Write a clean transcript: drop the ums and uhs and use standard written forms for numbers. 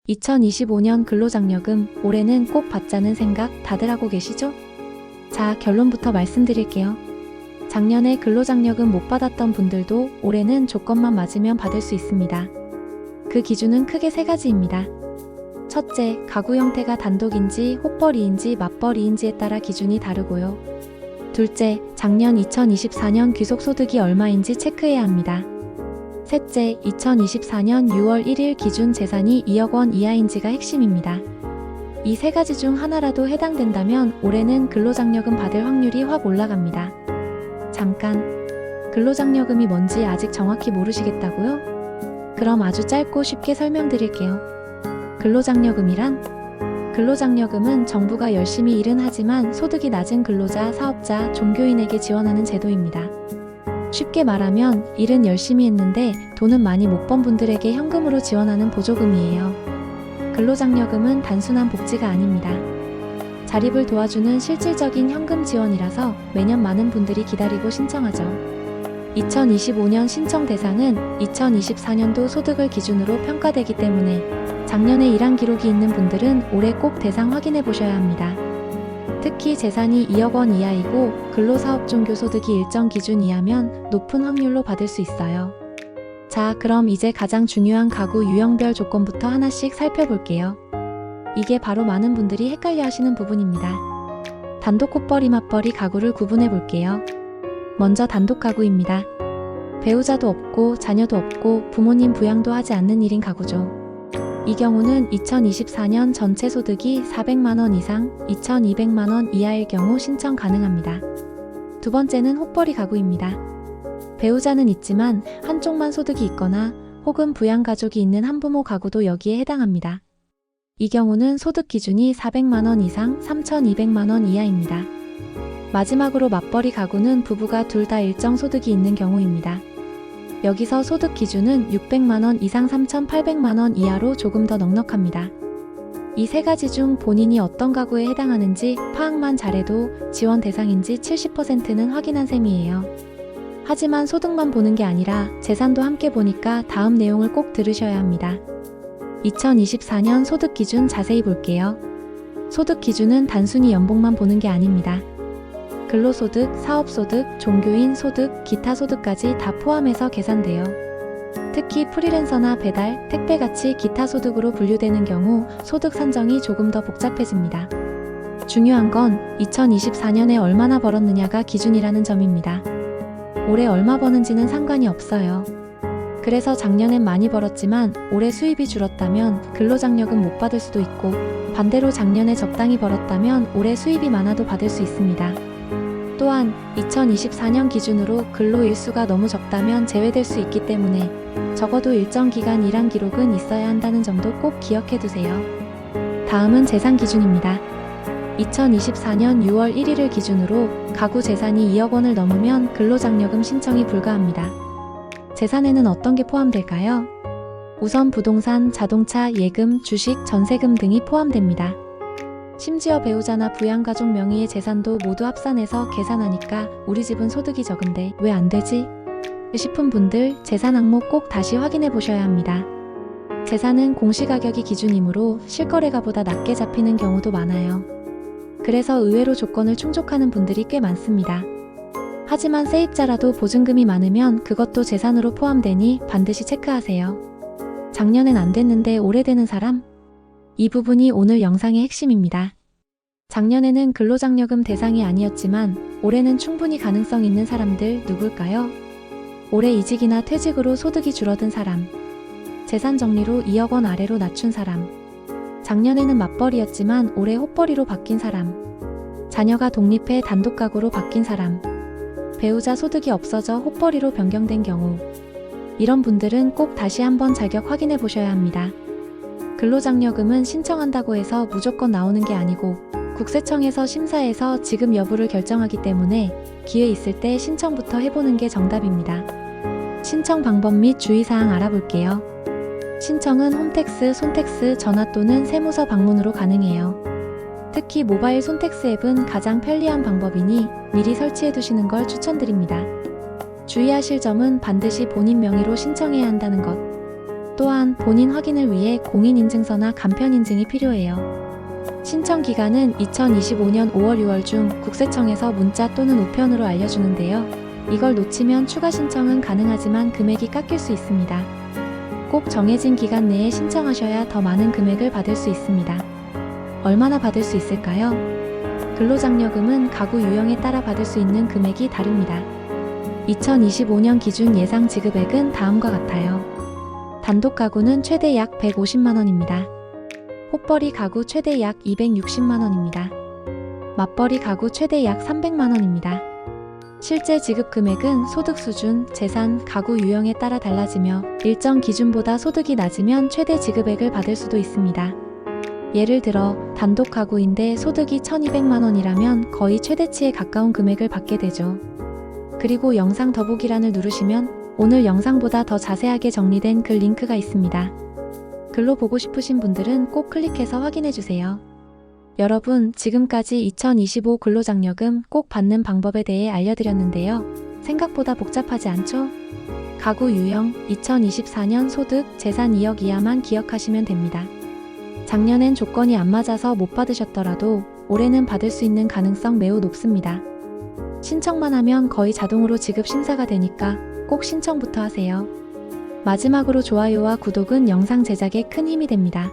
2025년 근로장려금 올해는 꼭 받자는 생각 다들 하고 계시죠? 자, 결론부터 말씀드릴게요. 작년에 근로장려금 못 받았던 분들도 올해는 조건만 맞으면 받을 수 있습니다. 그 기준은 크게 세 가지입니다. 첫째, 가구 형태가 단독인지 혹벌이인지 맞벌이인지에 따라 기준이 다르고요. 둘째, 작년 2024년 귀속소득이 얼마인지 체크해야 합니다. 셋째, 2024년 6월 1일 기준 재산이 2억 원 이하인지가 핵심입니다. 이 세 가지 중 하나라도 해당된다면 올해는 근로장려금 받을 확률이 확 올라갑니다. 잠깐, 근로장려금이 뭔지 아직 정확히 모르시겠다고요? 그럼 아주 짧고 쉽게 설명드릴게요. 근로장려금은 정부가 열심히 일은 하지만 소득이 낮은 근로자, 사업자, 종교인에게 지원하는 제도입니다. 쉽게 말하면 일은 열심히 했는데 돈은 많이 못 번 분들에게 현금으로 지원하는 보조금이에요. 근로장려금은 단순한 복지가 아닙니다. 자립을 도와주는 실질적인 현금 지원이라서 매년 많은 분들이 기다리고 신청하죠. 2025년 신청 대상은 2024년도 소득을 기준으로 평가되기 때문에 작년에 일한 기록이 있는 분들은 올해 꼭 대상 확인해 보셔야 합니다. 특히 재산이 2억 원 이하이고 근로사업 종교 소득이 일정 기준 이하면 높은 확률로 받을 수 있어요. 자, 그럼 이제 가장 중요한 가구 유형별 조건부터 하나씩 살펴볼게요. 이게 바로 많은 분들이 헷갈려 하시는 부분입니다. 단독 혹벌이 맞벌이 가구를 구분해 볼게요. 먼저 단독 가구입니다. 배우자도 없고 자녀도 없고 부모님 부양도 하지 않는 1인 가구죠. 이 경우는 2024년 전체 소득이 400만원 이상, 2200만원 이하일 경우 신청 가능합니다. 두 번째는 혹벌이 가구입니다. 배우자는 있지만 한쪽만 소득이 있거나 혹은 부양가족이 있는 한부모 가구도 여기에 해당합니다. 이 경우는 소득 기준이 400만원 이상, 3200만원 이하입니다. 마지막으로 맞벌이 가구는 부부가 둘 다 일정 소득이 있는 경우입니다. 여기서 소득 기준은 600만원 이상 3800만원 이하로 조금 더 넉넉합니다. 이 세 가지 중 본인이 어떤 가구에 해당하는지 파악만 잘해도 지원 대상인지 70%는 확인한 셈이에요. 하지만 소득만 보는 게 아니라 재산도 함께 보니까 다음 내용을 꼭 들으셔야 합니다. 2024년 소득 기준 자세히 볼게요. 소득 기준은 단순히 연봉만 보는 게 아닙니다. 근로소득, 사업소득, 종교인 소득, 기타 소득까지 다 포함해서 계산돼요. 특히 프리랜서나 배달, 택배같이 기타 소득으로 분류되는 경우 소득 산정이 조금 더 복잡해집니다. 중요한 건 2024년에 얼마나 벌었느냐가 기준이라는 점입니다. 올해 얼마 버는지는 상관이 없어요. 그래서 작년엔 많이 벌었지만 올해 수입이 줄었다면 근로장려금 못 받을 수도 있고 반대로 작년에 적당히 벌었다면 올해 수입이 많아도 받을 수 있습니다. 또한 2024년 기준으로 근로 일수가 너무 적다면 제외될 수 있기 때문에 적어도 일정 기간 일한 기록은 있어야 한다는 점도 꼭 기억해 두세요. 다음은 재산 기준입니다. 2024년 6월 1일을 기준으로 가구 재산이 2억 원을 넘으면 근로장려금 신청이 불가합니다. 재산에는 어떤 게 포함될까요? 우선 부동산, 자동차, 예금, 주식, 전세금 등이 포함됩니다. 심지어 배우자나 부양가족 명의의 재산도 모두 합산해서 계산하니까 우리 집은 소득이 적은데 왜 안 되지? 싶은 분들 재산 항목 꼭 다시 확인해 보셔야 합니다. 재산은 공시가격이 기준이므로 실거래가보다 낮게 잡히는 경우도 많아요. 그래서 의외로 조건을 충족하는 분들이 꽤 많습니다. 하지만 세입자라도 보증금이 많으면 그것도 재산으로 포함되니 반드시 체크하세요. 작년엔 안 됐는데 올해 되는 사람? 이 부분이 오늘 영상의 핵심입니다. 작년에는 근로장려금 대상이 아니었지만 올해는 충분히 가능성 있는 사람들 누굴까요? 올해 이직이나 퇴직으로 소득이 줄어든 사람, 재산 정리로 2억 원 아래로 낮춘 사람, 작년에는 맞벌이였지만 올해 혹벌이로 바뀐 사람, 자녀가 독립해 단독 가구로 바뀐 사람, 배우자 소득이 없어져 혹벌이로 변경된 경우, 이런 분들은 꼭 다시 한번 자격 확인해 보셔야 합니다. 근로장려금은 신청한다고 해서 무조건 나오는 게 아니고 국세청에서 심사해서 지급 여부를 결정하기 때문에 기회 있을 때 신청부터 해보는 게 정답입니다. 신청 방법 및 주의사항 알아볼게요. 신청은 홈택스, 손택스, 전화 또는 세무서 방문으로 가능해요. 특히 모바일 손택스 앱은 가장 편리한 방법이니 미리 설치해 두시는 걸 추천드립니다. 주의하실 점은 반드시 본인 명의로 신청해야 한다는 것. 또한 본인 확인을 위해 공인인증서나 간편인증이 필요해요. 신청 기간은 2025년 5월 6월 중 국세청에서 문자 또는 우편으로 알려주는데요. 이걸 놓치면 추가 신청은 가능하지만 금액이 깎일 수 있습니다. 꼭 정해진 기간 내에 신청하셔야 더 많은 금액을 받을 수 있습니다. 얼마나 받을 수 있을까요? 근로장려금은 가구 유형에 따라 받을 수 있는 금액이 다릅니다. 2025년 기준 예상 지급액은 다음과 같아요. 단독 가구는 최대 약 150만 원입니다. 호벌이 가구 최대 약 260만 원입니다. 맞벌이 가구 최대 약 300만 원입니다. 실제 지급 금액은 소득 수준, 재산, 가구 유형에 따라 달라지며 일정 기준보다 소득이 낮으면 최대 지급액을 받을 수도 있습니다. 예를 들어 단독 가구인데 소득이 1200만 원이라면 거의 최대치에 가까운 금액을 받게 되죠. 그리고 영상 더보기란을 누르시면 오늘 영상보다 더 자세하게 정리된 글 링크가 있습니다. 글로 보고 싶으신 분들은 꼭 클릭해서 확인해주세요. 여러분, 지금까지 2025 근로장려금 꼭 받는 방법에 대해 알려드렸는데요. 생각보다 복잡하지 않죠? 가구 유형, 2024년 소득, 재산 2억 이하만 기억하시면 됩니다. 작년엔 조건이 안 맞아서 못 받으셨더라도 올해는 받을 수 있는 가능성 매우 높습니다. 신청만 하면 거의 자동으로 지급 심사가 되니까 꼭 신청부터 하세요. 마지막으로 좋아요와 구독은 영상 제작에 큰 힘이 됩니다.